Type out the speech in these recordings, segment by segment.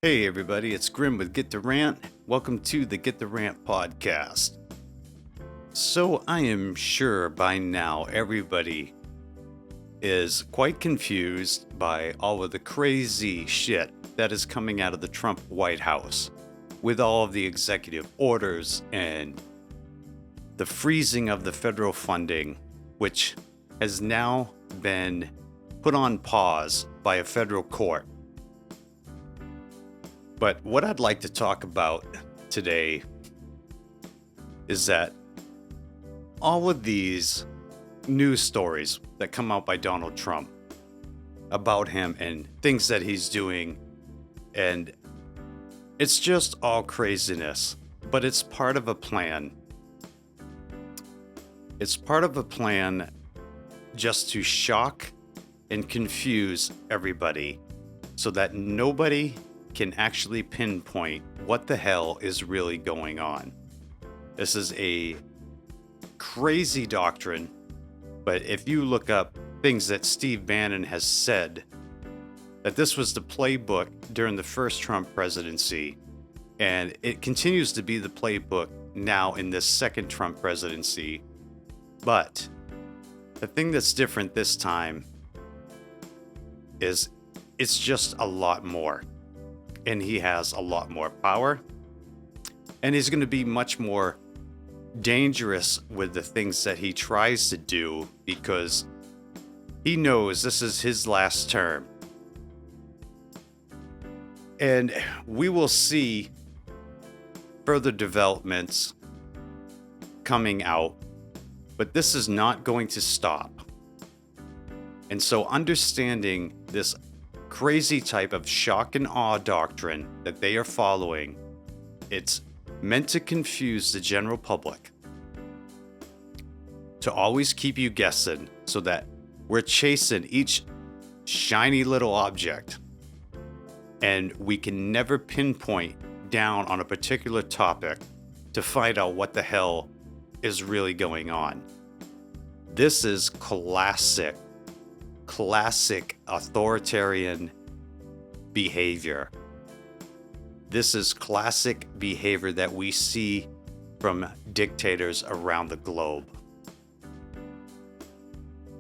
Hey everybody, it's Grim with Get the Rant. Welcome to the Get the Rant podcast. So I am sure by now everybody is quite confused by all of the crazy shit that is coming out of the Trump White House with all of the executive orders and the freezing of the federal funding, which has now been put on pause by a federal court. But what I'd like to talk about today is that all of these news stories that come out by Donald Trump about him and things that he's doing, and it's just all craziness, but it's part of a plan. It's part of a plan just to shock and confuse everybody so that nobody can actually pinpoint what the hell is really going on. This is a crazy doctrine, but if you look up things that Steve Bannon has said, that this was the playbook during the first Trump presidency, and it continues to be the playbook now in this second Trump presidency. But the thing that's different this time is it's just a lot more. And he has a lot more power, and he's going to be much more dangerous with the things that he tries to do because he knows this is his last term. And we will see further developments coming out, but this is not going to stop. And so understanding this crazy type of shock and awe doctrine that they are following, it's meant to confuse the general public, to always keep you guessing so that we're chasing each shiny little object and we can never pinpoint down on a particular topic to find out what the hell is really going on. This is classic authoritarian behavior. This is classic behavior that we see from dictators around the globe.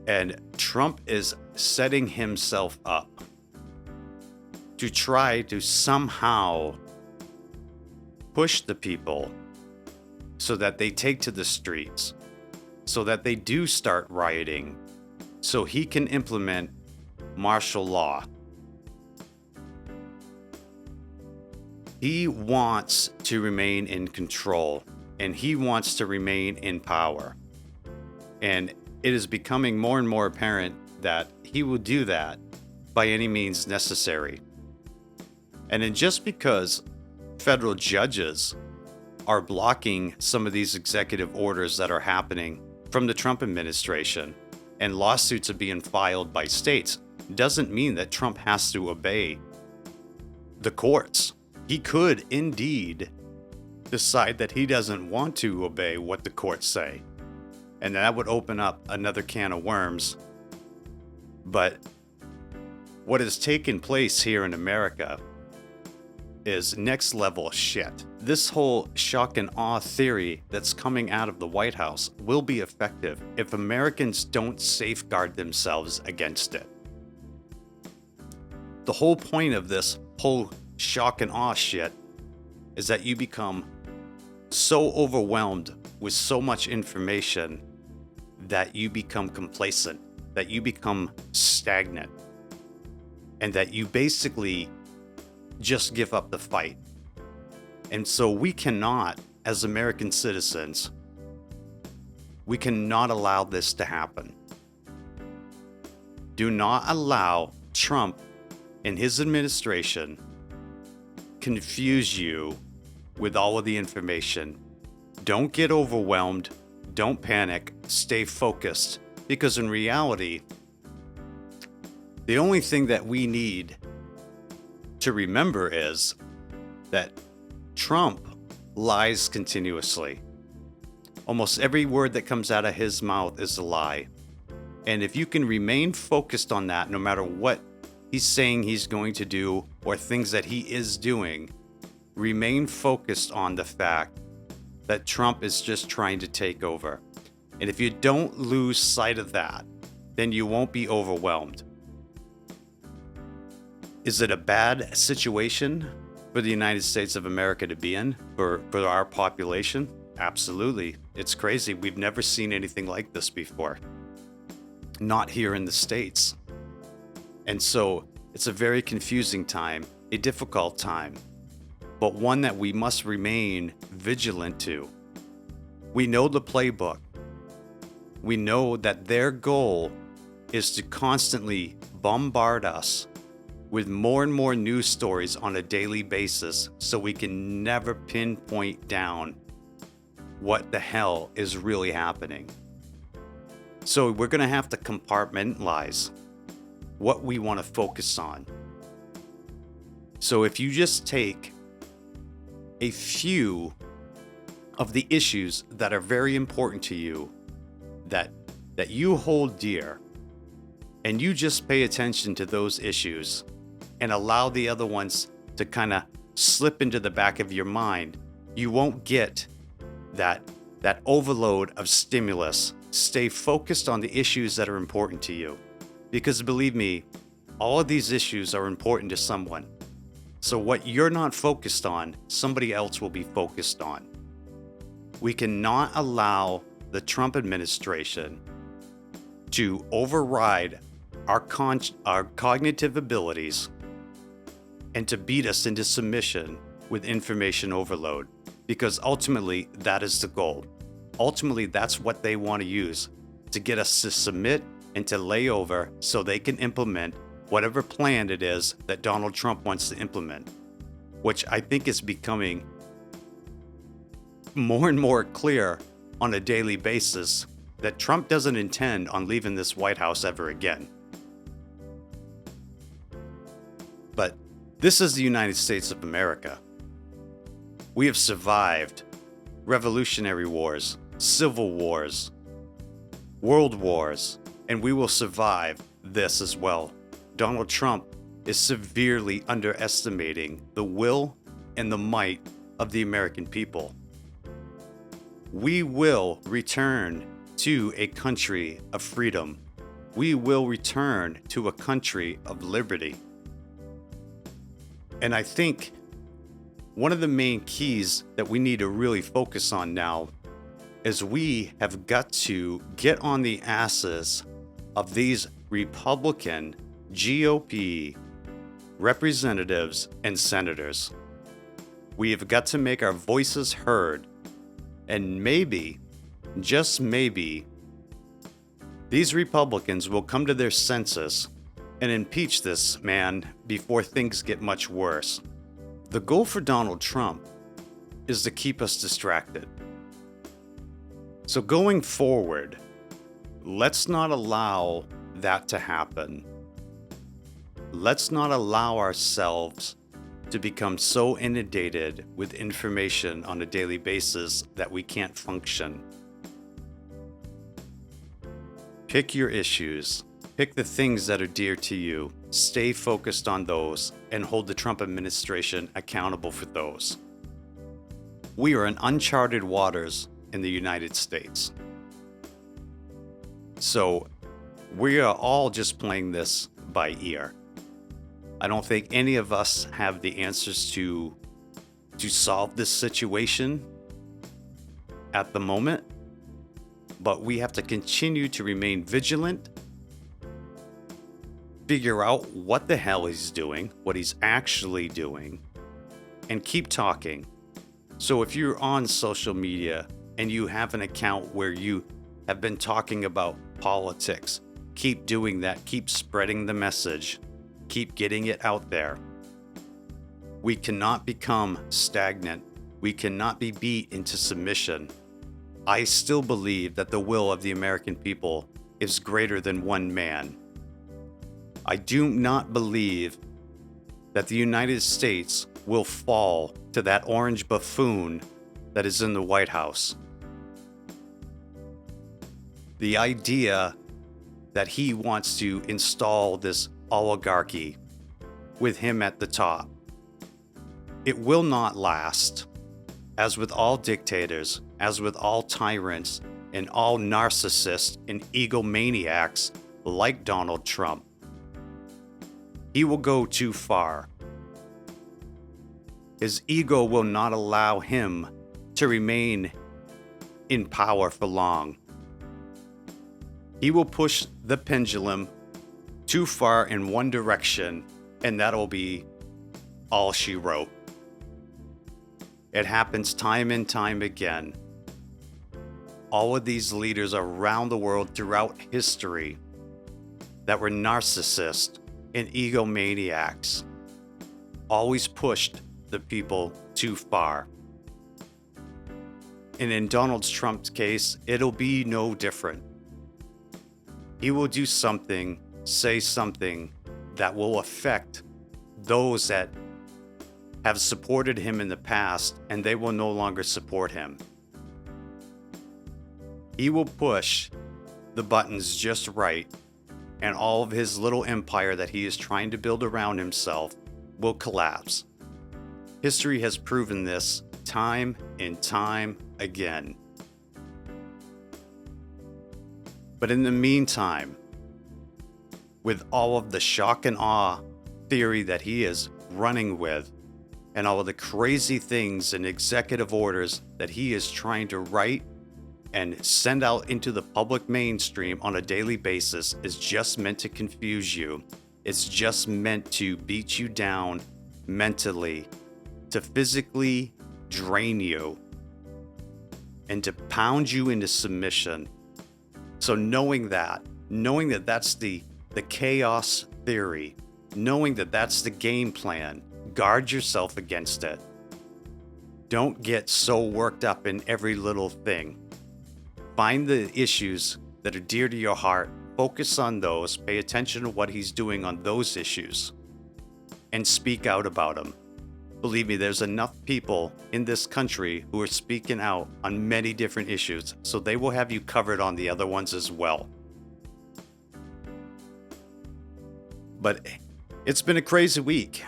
And Trump is setting himself up to try to somehow push the people so that they take to the streets, so that they do start rioting, so he can implement martial law. He wants to remain in control, and he wants to remain in power. And it is becoming more and more apparent that he will do that by any means necessary. And then just because federal judges are blocking some of these executive orders that are happening from the Trump administration, and lawsuits are being filed by states, doesn't mean that Trump has to obey the courts. He could indeed decide that he doesn't want to obey what the courts say, and that would open up another can of worms. But what has taken place here in America is next level shit. This whole shock and awe theory that's coming out of the White House will be effective if Americans don't safeguard themselves against it. The whole point of this whole shock and awe shit is that you become so overwhelmed with so much information that you become complacent, that you become stagnant, and that you basically just give up the fight. And so we cannot, as American citizens, we cannot allow this to happen. Do not allow Trump and his administration confuse you with all of the information. Don't get overwhelmed. Don't panic. Stay focused. Because in reality, the only thing that we need to remember is that Trump lies continuously. Almost every word that comes out of his mouth is a lie. And if you can remain focused on that, no matter what he's saying he's going to do or things that he is doing, remain focused on the fact that Trump is just trying to take over. And if you don't lose sight of that, then you won't be overwhelmed. Is it a bad situation for the United States of America to be in, for our population? Absolutely. It's crazy. We've never seen anything like this before. Not here in the States. And so it's a very confusing time, a difficult time, but one that we must remain vigilant to. We know the playbook. We know that their goal is to constantly bombard us with more and more news stories on a daily basis so we can never pinpoint down what the hell is really happening. So we're going to have to compartmentalize what we want to focus on. So if you just take a few of the issues that are very important to you, that you hold dear, and you just pay attention to those issues and allow the other ones to kind of slip into the back of your mind, you won't get that overload of stimulus. Stay focused on the issues that are important to you. Because believe me, all of these issues are important to someone. So what you're not focused on, somebody else will be focused on. We cannot allow the Trump administration to override our cognitive abilities and to beat us into submission with information overload, because ultimately that is the goal. Ultimately, that's what they want to use to get us to submit and to lay over so they can implement whatever plan it is that Donald Trump wants to implement, which I think is becoming more and more clear on a daily basis that Trump doesn't intend on leaving this White House ever again. But this is the United States of America. We have survived revolutionary wars, civil wars, world wars, and we will survive this as well. Donald Trump is severely underestimating the will and the might of the American people. We will return to a country of freedom. We will return to a country of liberty. And I think one of the main keys that we need to really focus on now is we have got to get on the asses of these Republican GOP representatives and senators. We have got to make our voices heard, and maybe, just maybe, these Republicans will come to their senses and impeach this man before things get much worse. The goal for Donald Trump is to keep us distracted. So going forward, let's not allow that to happen. Let's not allow ourselves to become so inundated with information on a daily basis that we can't function. Pick your issues. Pick the things that are dear to you. Stay focused on those and hold the Trump administration accountable for those. We are in uncharted waters in the United States. So we are all just playing this by ear. I don't think any of us have the answers to solve this situation at the moment, but we have to continue to remain vigilant, figure out what the hell he's doing, what he's actually doing, and keep talking. So if you're on social media and you have an account where you have been talking about politics, keep doing that. Keep spreading the message. Keep getting it out there. We cannot become stagnant. We cannot be beat into submission. I still believe that the will of the American people is greater than one man. I do not believe that the United States will fall to that orange buffoon that is in the White House. The idea that he wants to install this oligarchy with him at the top. It will not last. As with all dictators, as with all tyrants, and all narcissists and egomaniacs like Donald Trump, he will go too far. His ego will not allow him to remain in power for long. He will push the pendulum too far in one direction, and that'll be all she wrote. It happens time and time again. All of these leaders around the world throughout history that were narcissists and egomaniacs always pushed the people too far. And in Donald Trump's case, it'll be no different. He will do something, say something that will affect those that have supported him in the past, and they will no longer support him. He will push the buttons just right, and all of his little empire that he is trying to build around himself will collapse. History has proven this time and time again. But in the meantime, with all of the shock and awe theory that he is running with, and all of the crazy things and executive orders that he is trying to write and send out into the public mainstream on a daily basis, is just meant to confuse you. It's just meant to beat you down mentally, to physically drain you, and to pound you into submission. So knowing that that's the chaos theory, knowing that that's the game plan, guard yourself against it. Don't get so worked up in every little thing. Find the issues that are dear to your heart, focus on those, pay attention to what he's doing on those issues, and speak out about them. Believe me, there's enough people in this country who are speaking out on many different issues, so they will have you covered on the other ones as well. But it's been a crazy week.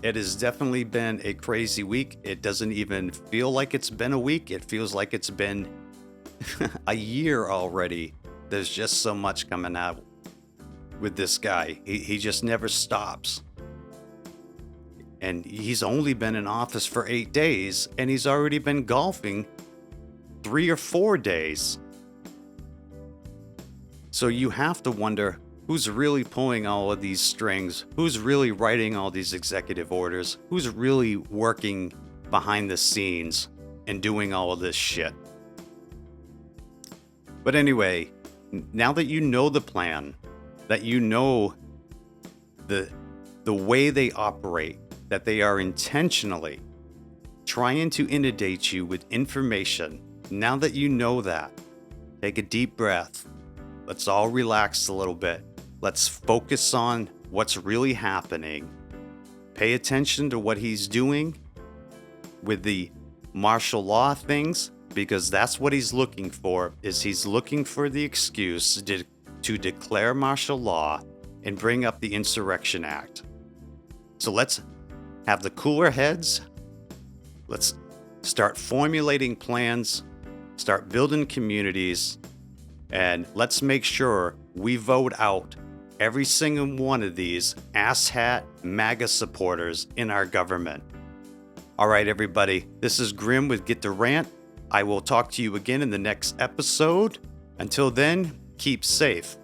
It has definitely been a crazy week. It doesn't even feel like it's been a week. It feels like it's been a year already. There's just so much coming out with this guy. He just never stops. And he's only been in office for 8 days, and he's already been golfing 3 or 4 days. So you have to wonder, who's really pulling all of these strings? Who's really writing all these executive orders? Who's really working behind the scenes and doing all of this shit? But anyway, now that you know the plan, that you know the way they operate, that they are intentionally trying to inundate you with information, now that you know that, take a deep breath. Let's all relax a little bit. Let's focus on what's really happening. Pay attention to what he's doing with the martial law things, because that's what he's looking for, is he's looking for the excuse to declare martial law and bring up the Insurrection Act. So let's have the cooler heads. Let's start formulating plans, start building communities, and let's make sure we vote out every single one of these asshat MAGA supporters in our government. All right, everybody, this is Grim with Get the Rant. I will talk to you again in the next episode. Until then, keep safe.